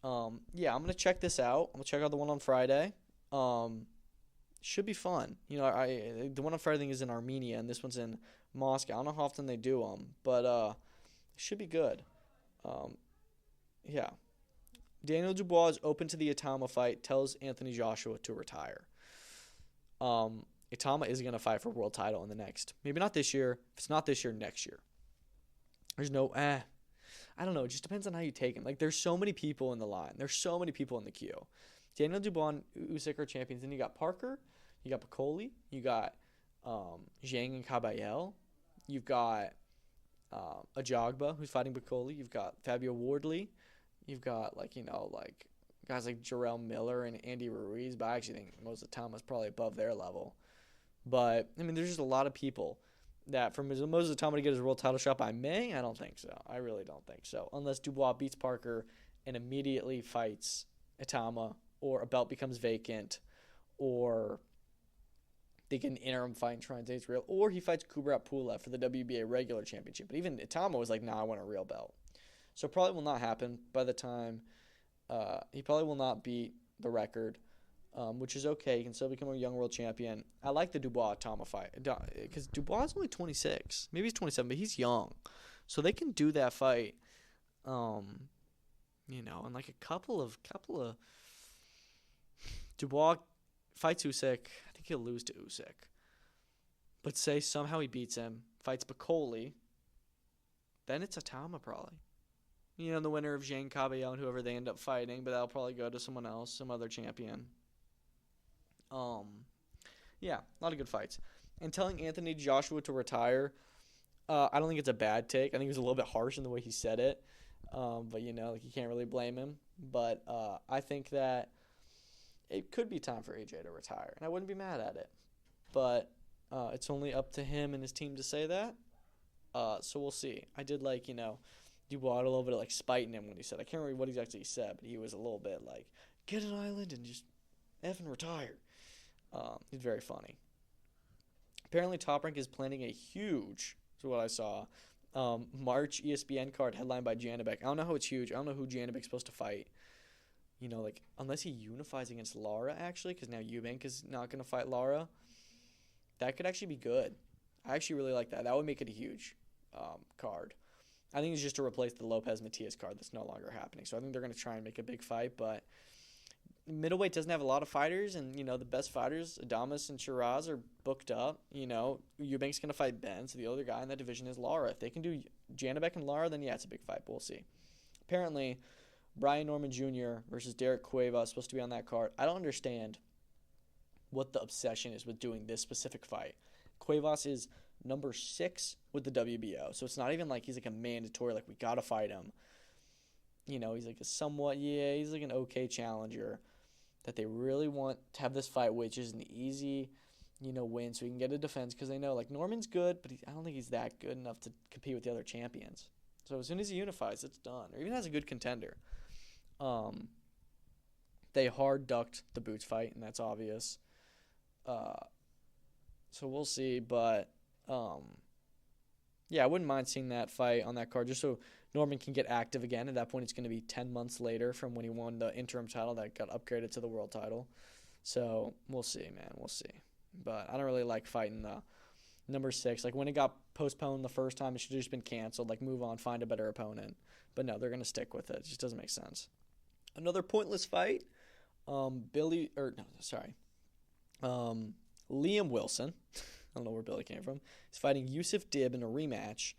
I'm going to check this out. I'm going to check out the one on Friday. Should be fun. The one on Friday thing is in Armenia, and this one's in Moscow. I don't know how often they do them, but it should be good. Daniel Dubois is open to the Itama fight, tells Anthony Joshua to retire. Itama is going to fight for world title in the next. Maybe not this year. If it's not this year, next year. There's no... I don't know. It just depends on how you take him. Like, there's so many people in the line. There's so many people in the queue. Daniel Dubois and Usyk are champions. Then you got Parker. You got Piccoli. You got Zhang and Caballel. You've got Ajagba, who's fighting Piccoli. You've got Fabio Wardley. You've got, guys like Jarrell Miller and Andy Ruiz. But I actually think most of the time was probably above their level. But, there's just a lot of people. That for Moses Itama to get his world title shot by May? I don't think so. I really don't think so. Unless Dubois beats Parker and immediately fights Itama, or a belt becomes vacant, or they get an interim fight and try and say it's real, or he fights Kubrat Pulev for the WBA regular championship. But even Itama was like, nah, I want a real belt. So it probably will not happen by the time he probably will not beat the record. Which is okay. He can still become a young world champion. I like the Dubois-Itama fight because Dubois is only 26. Maybe he's 27, but he's young. So they can do that fight, and like a couple of Dubois fights Usyk. I think he'll lose to Usyk. But say somehow he beats him, fights Piccoli, then it's Itama probably. The winner of Zhang Caballel and whoever they end up fighting, but that'll probably go to someone else, some other champion. A lot of good fights. And telling Anthony Joshua to retire, I don't think it's a bad take. I think it was a little bit harsh in the way he said it. But you can't really blame him. But I think that it could be time for AJ to retire, and I wouldn't be mad at it. But it's only up to him and his team to say that. So we'll see. I did Dubois a little bit of spiting him when he said, I can't remember what exactly he said, but he was a little bit like, get an island and just effing retire. He's very funny. Apparently Top Rank is planning a huge, is what I saw, March ESPN card headlined by Janibek. I don't know how it's huge. I don't know who Janibek's supposed to fight. Unless he unifies against Lara, actually, because now Eubank is not going to fight Lara. That could actually be good. I actually really like that. That would make it a huge card. I think it's just to replace the Lopez Matias card that's no longer happening. So I think they're going to try and make a big fight, but middleweight doesn't have a lot of fighters, and the best fighters, Adames and Shiraz, are booked up. Eubank's going to fight Benn, so the other guy in that division is Lara. If they can do Janibek and Lara, then it's a big fight, but we'll see. Apparently, Brian Norman Jr. versus Derek Cueva is supposed to be on that card. I don't understand what the obsession is with doing this specific fight. Cuevas is number 6 with the WBO, so it's not even like he's a mandatory, we gotta fight him. He's he's an okay challenger that they really want to have this fight, which is an easy, win, so he can get a defense, because they know, Norman's good, but I don't think he's that good enough to compete with the other champions. So as soon as he unifies, it's done, or even has a good contender. They hard ducked the Boots fight, and that's obvious. So we'll see, but I wouldn't mind seeing that fight on that card, just so Norman can get active again. At that point, it's going to be 10 months later from when he won the interim title that got upgraded to the world title. So we'll see, man. We'll see. But I don't really like fighting the number 6. Like, when it got postponed the first time, it should have just been canceled. Like, move on, find a better opponent. But no, they're going to stick with it. It just doesn't make sense. Another pointless fight. Liam Wilson. I don't know where Billy came from. He's fighting Yusuf Dib in a rematch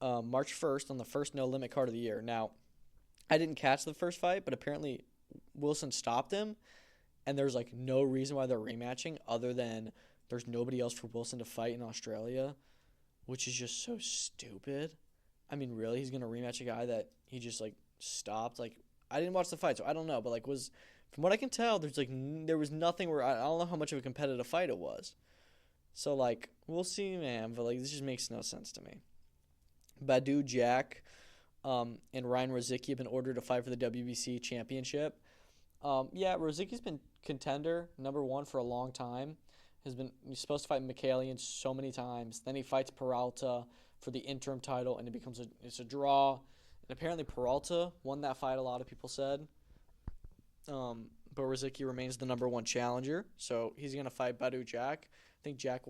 March 1st on the first no-limit card of the year. Now, I didn't catch the first fight, but apparently Wilson stopped him, and there's, like, no reason why they're rematching other than there's nobody else for Wilson to fight in Australia, which is just so stupid. I mean, really? He's going to rematch a guy that he just, like, stopped? Like, I didn't watch the fight, so I don't know, but, like, from what I can tell, there was nothing where I don't know how much of a competitive fight it was. So, like, we'll see, man, but, like, this just makes no sense to me. Badu Jack and Ryan Rozicki have been ordered to fight for the WBC championship. Rozicki's been contender, number 1 for a long time. He's supposed to fight Mikhailian so many times. Then he fights Peralta for the interim title, and it's a draw. And apparently Peralta won that fight, a lot of people said. But Rozicki remains the number 1 challenger, so he's going to fight Badu Jack. I think Jack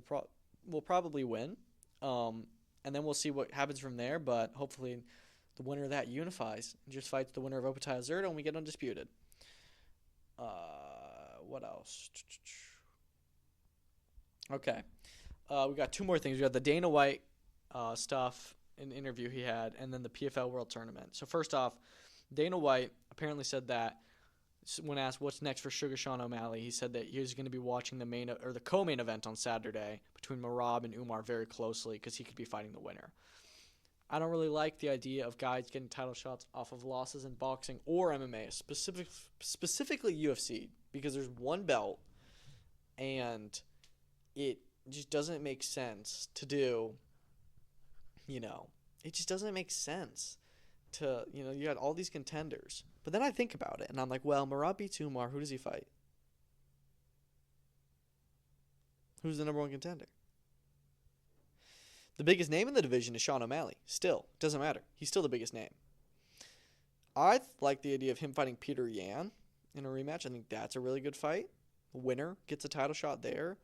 will probably win. And then we'll see what happens from there, but hopefully the winner of that unifies and just fights the winner of Opetaya Zerto, and we get undisputed. What else? Okay. We got 2 more things. We got the Dana White stuff, an interview he had, and then the PFL World Tournament. So first off, Dana White apparently said that when asked what's next for Sugar Sean O'Malley, he said that he was going to be watching the co-main event on Saturday between Merab and Umar very closely because he could be fighting the winner. I don't really like the idea of guys getting title shots off of losses in boxing or MMA, specifically UFC, because there's one belt and it just doesn't make sense to do, it just doesn't make sense to, you got all these contenders. But then I think about it, and I'm like, well, Merab beats Umar. Who does he fight? Who's the number 1 contender? The biggest name in the division is Sean O'Malley. Still, doesn't matter. He's still the biggest name. I like the idea of him fighting Peter Yan in a rematch. I think that's a really good fight. The winner gets a title shot there.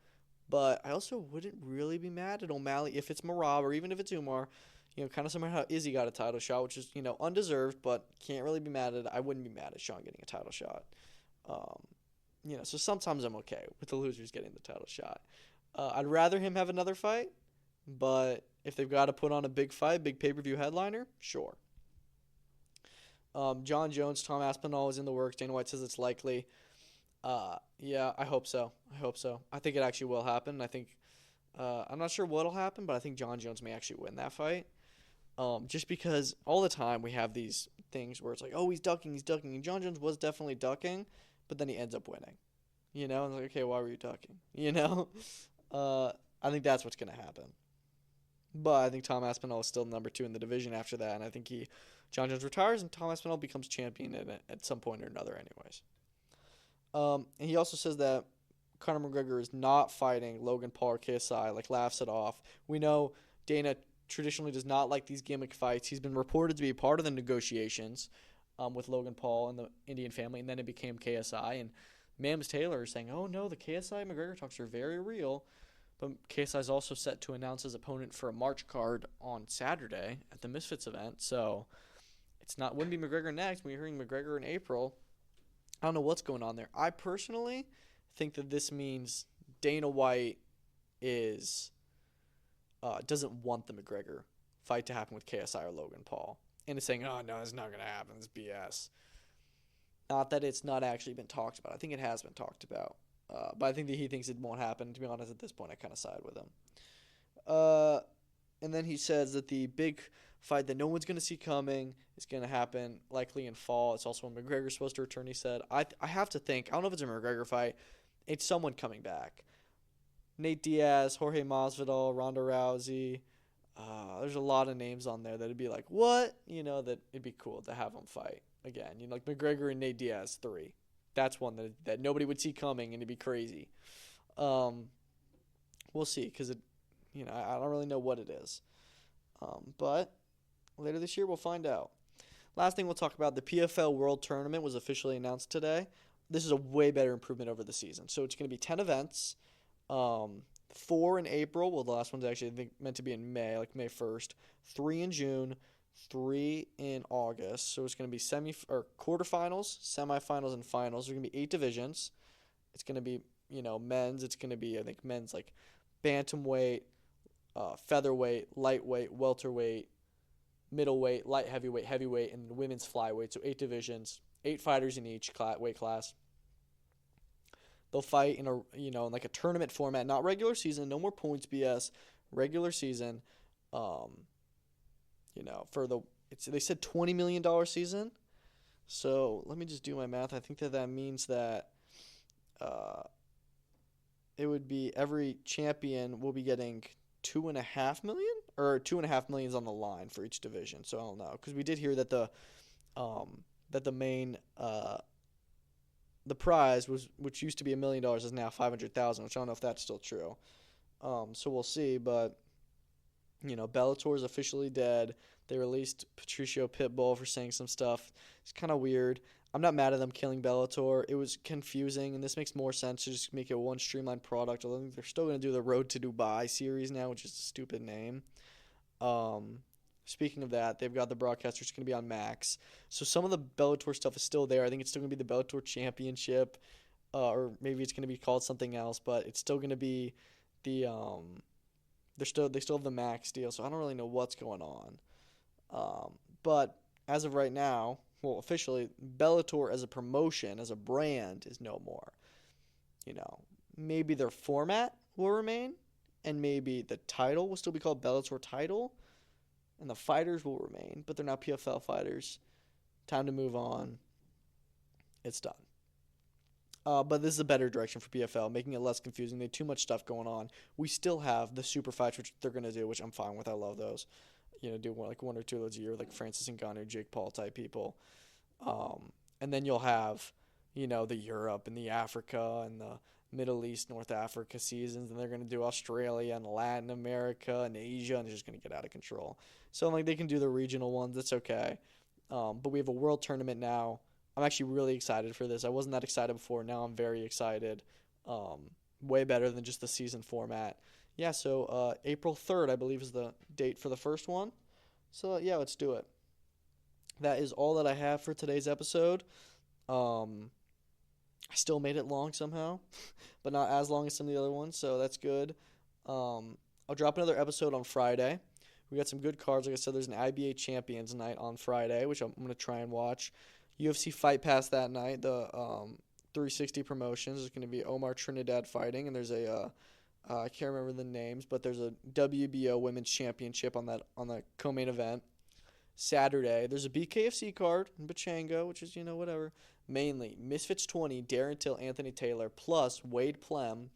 But I also wouldn't really be mad at O'Malley if it's Merab or even if it's Umar. Kind of similar how Izzy got a title shot, which is, undeserved, but can't really be mad at it. I wouldn't be mad at Sean getting a title shot. So sometimes I'm okay with the losers getting the title shot. I'd rather him have another fight, but if they've got to put on a big fight, big pay-per-view headliner, sure. John Jones, Tom Aspinall is in the works. Dana White says it's likely. Yeah, I hope so. I think it actually will happen. I think I'm not sure what'll happen, but I think John Jones may actually win that fight. Just because all the time we have these things where it's like, oh, he's ducking. And John Jones was definitely ducking, but then he ends up winning. And it's like, okay, why were you ducking? I think that's what's going to happen. But I think Tom Aspinall is still number 2 in the division after that, and I think John Jones retires and Tom Aspinall becomes champion at some point or another anyways. And he also says that Conor McGregor is not fighting Logan Paul or KSI, like laughs it off. We know Dana traditionally does not like these gimmick fights. He's been reported to be part of the negotiations with Logan Paul and the Indian family, and then it became KSI. And Mams Taylor is saying, oh no, the KSI McGregor talks are very real. But KSI is also set to announce his opponent for a March card on Saturday at the Misfits event. So wouldn't be McGregor next. We're hearing McGregor in April. I don't know what's going on there. I personally think that this means Dana White doesn't want the McGregor fight to happen with KSI or Logan Paul. And is saying, oh, no, it's not going to happen. It's BS. Not that it's not actually been talked about. I think it has been talked about. But I think that he thinks it won't happen. To be honest, at this point, I kind of side with him. And then he says that the big fight that no one's going to see coming is going to happen likely in fall. It's also when McGregor's supposed to return, he said. I have to think. I don't know if it's a McGregor fight. It's someone coming back. Nate Diaz, Jorge Masvidal, Ronda Rousey. There's a lot of names on there that would be like, what? That it'd be cool to have them fight again. Like McGregor and Nate Diaz 3. That's one that nobody would see coming, and it'd be crazy. We'll see, because I don't really know what it is. But Later this year, we'll find out. Last thing we'll talk about, the PFL World Tournament was officially announced today. This is a way better improvement over the season. So it's going to be 10 events, 4 in April. Well, the last one's actually, I think, meant to be in May, like May 1st. 3 in June, 3 in August. So it's going to be quarterfinals, semifinals, and finals. There's going to be 8 divisions. It's going to be, men's. It's going to be, I think, men's like bantamweight, featherweight, lightweight, welterweight, middleweight, light heavyweight, heavyweight, and women's flyweight. So 8 divisions, 8 fighters in each weight class. They'll fight in like a tournament format, not regular season. No more points BS. Regular season. They said $20 million season. So let me just do my math. I think that means that it would be every champion will be getting $2.5 million, or $2.5 million is on the line for each division. So I don't know, because we did hear that the main the prize which used to be $1 million is now $500,000, which I don't know if that's still true. So we'll see, but Bellator is officially dead. They released Patricio Pitbull for saying some stuff. It's kind of weird. I'm not mad at them killing Bellator. It was confusing, and this makes more sense to just make it one streamlined product. Although they're still going to do the Road to Dubai series now, which is a stupid name. Speaking of that, they've got the broadcasters going to be on Max. So some of the Bellator stuff is still there. I think it's still going to be the Bellator Championship, or maybe it's going to be called something else, but it's still going to be the they still have the Max deal. So I don't really know what's going on. But as of right now, well, officially, Bellator as a promotion, as a brand, is no more. Maybe their format will remain, and maybe the title will still be called Bellator title, and the fighters will remain, but they're not PFL fighters. Time to move on. It's done. But this is a better direction for PFL, making it less confusing. They have too much stuff going on. We still have the super fights, which they're going to do, which I'm fine with. I love those. Do one or two of those a year, like Francis Ngannou, Jake Paul type people. And then you'll have, the Europe and the Africa and the Middle East, North Africa seasons, and they're going to do Australia and Latin America and Asia, and it's just going to get out of control. So, they can do the regional ones. That's okay. But we have a world tournament now. I'm actually really excited for this. I wasn't that excited before. Now I'm very excited. Way better than just the season format. Yeah, so April 3rd, I believe, is the date for the first one. So, yeah, let's do it. That is all that I have for today's episode. I still made it long somehow, but not as long as some of the other ones, so that's good. I'll drop another episode on Friday. We got some good cards. Like I said, there's an IBA Champions night on Friday, which I'm going to try and watch. UFC Fight Pass that night, the 360 promotions. There's going to be Omar Trinidad fighting, and there's I can't remember the names, but there's a WBO Women's Championship on the co-main event. Saturday, there's a BKFC card in Pachanga, which is, whatever. Mainly, Misfits 20, Darren Till, Anthony Taylor, plus Wade Plem,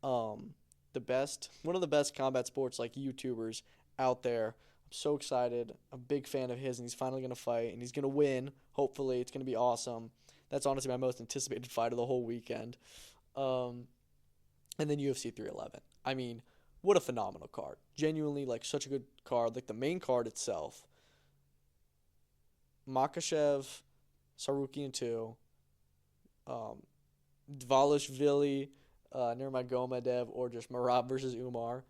one of the best combat sports, YouTubers out there. I'm so excited. I'm a big fan of his, and he's finally going to fight, and he's going to win. Hopefully, it's going to be awesome. That's honestly my most anticipated fight of the whole weekend. And then UFC 311. I mean, what a phenomenal card. Genuinely, such a good card. The main card itself. Makhachev, Sarukian 2, Dvalishvili, Nurmagomedov, or just Marab versus Umar.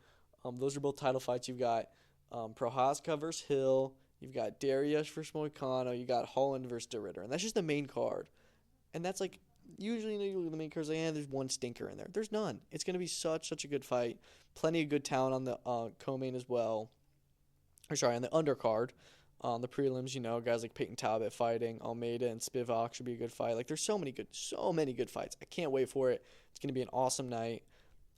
Those are both title fights. You've got Prohaska versus Hill. You've got Dariush versus Moicano. You got Holland versus DeRitter. And that's just the main card. And that's usually the main card's there's one stinker in there. There's none. It's going to be such a good fight. Plenty of good talent on the co-main as well. On the undercard. On the prelims, guys like Peyton Talbot fighting, Almeida and Spivak should be a good fight. There's so many good fights. I can't wait for it. It's going to be an awesome night.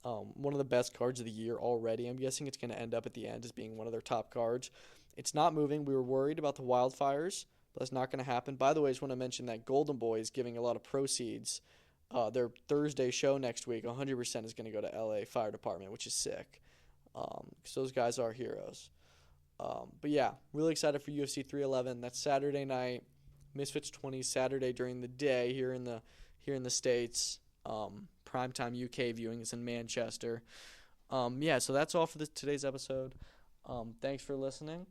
One of the best cards of the year already. I'm guessing it's going to end up at the end as being one of their top cards. It's not moving. We were worried about the wildfires, but that's not going to happen. By the way, I just want to mention that Golden Boy is giving a lot of proceeds. Their Thursday show next week, 100% is going to go to LA Fire Department, which is sick. Because those guys are heroes. But yeah, really excited for UFC 311. That's Saturday night. Misfits 20 Saturday during the day here in the States. Primetime UK viewing is in Manchester. So that's all for today's episode. Thanks for listening.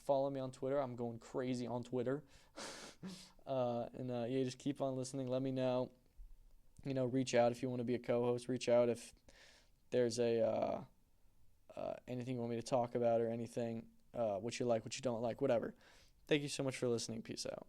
Follow me on Twitter. I'm going crazy on Twitter. Yeah, just keep on listening. Let me know. Reach out if you want to be a co-host. Reach out if there's anything you want me to talk about or anything, what you like, what you don't like, whatever. Thank you so much for listening. Peace out.